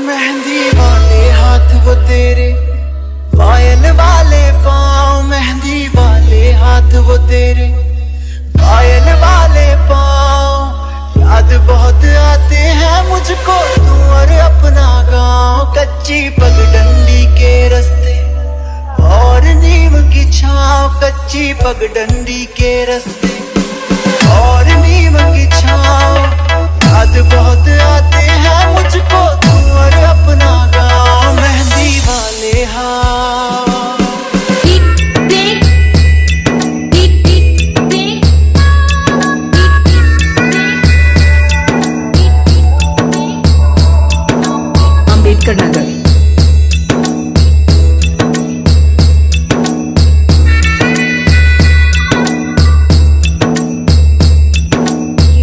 मेहंदी वाले हाथ वो तेरे, पायल वाले पाँव, मेहंदी वाले हाथ वो तेरे, पायल वाले पाँव। याद बहुत आते हैं मुझको तू और अपना गाँव। कच्ची पगडंडी के रास्ते और नीम की छाँव, कच्ची पगडंडी के रास्ते और नीम की छाँव। याद बहुत आते हैं मुझको तू और अपना गाँव। मेहंदी वाले हाथ। अम्बेडकर नगर।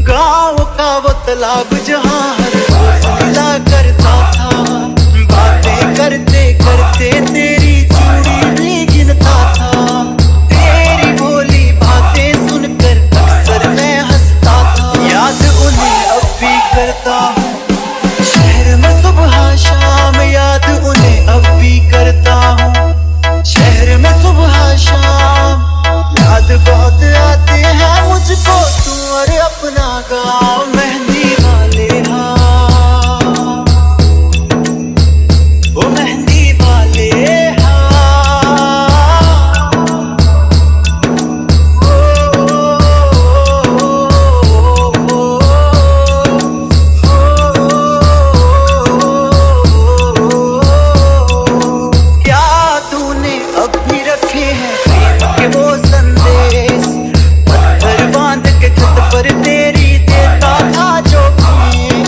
गाँव का वो तालाब जहाँ हर रोज मिला करता था, बातें करते करते तेरी चूड़ी भी गिनता था। तेरी भोली बातें सुनकर अक्सर मैं हंसता था। याद उन्हें अब भी करता हूँ शहर में सुबह शाम, याद उन्हें अब भी करता हूँ शहर में सुबह शाम। याद बहुत आते हैं मुझको तू और अपना गाँव। मेहंदी वाले हाथ, ओ मेहंदी वाले क्या तूने अब भी रखे हैं प्रेम के वो संदेश? पत्थर बांध के छत पर तेरी देता था जो भीख।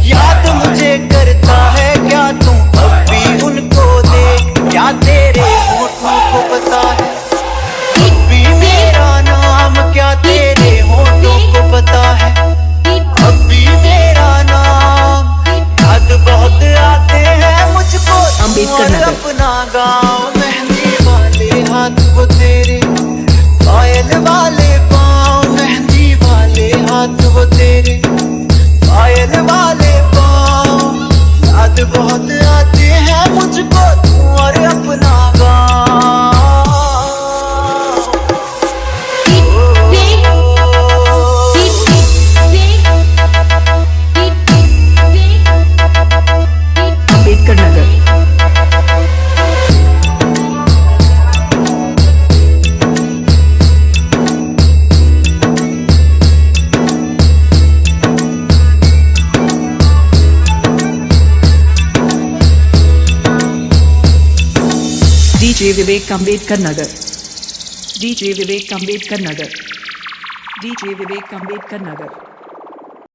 याद मुझे करता है क्या तू अब भी उनको देख? क्या तेरे होठों को पता है अब भी मेरा नाम? क्या तेरे होठों को पता है अब भी मेरा नाम? याद बहुत आते हैं मुझको अम्बेडकर और नगर। अपना गाँव। मेहंदी वाले हाथ वो तेरे, पायल वाले पाँव, मेहंदी वाले हाथ वो तेरे, पायल वाले पाँव। याद बहुत आते हैं मुझको तू और अपना गाँव। अम्बेडकर नगर। डीजे विवेक अम्बेडकर नगर। डीजे विवेक अम्बेडकर नगर। डीजे विवेक अम्बेडकर नगर।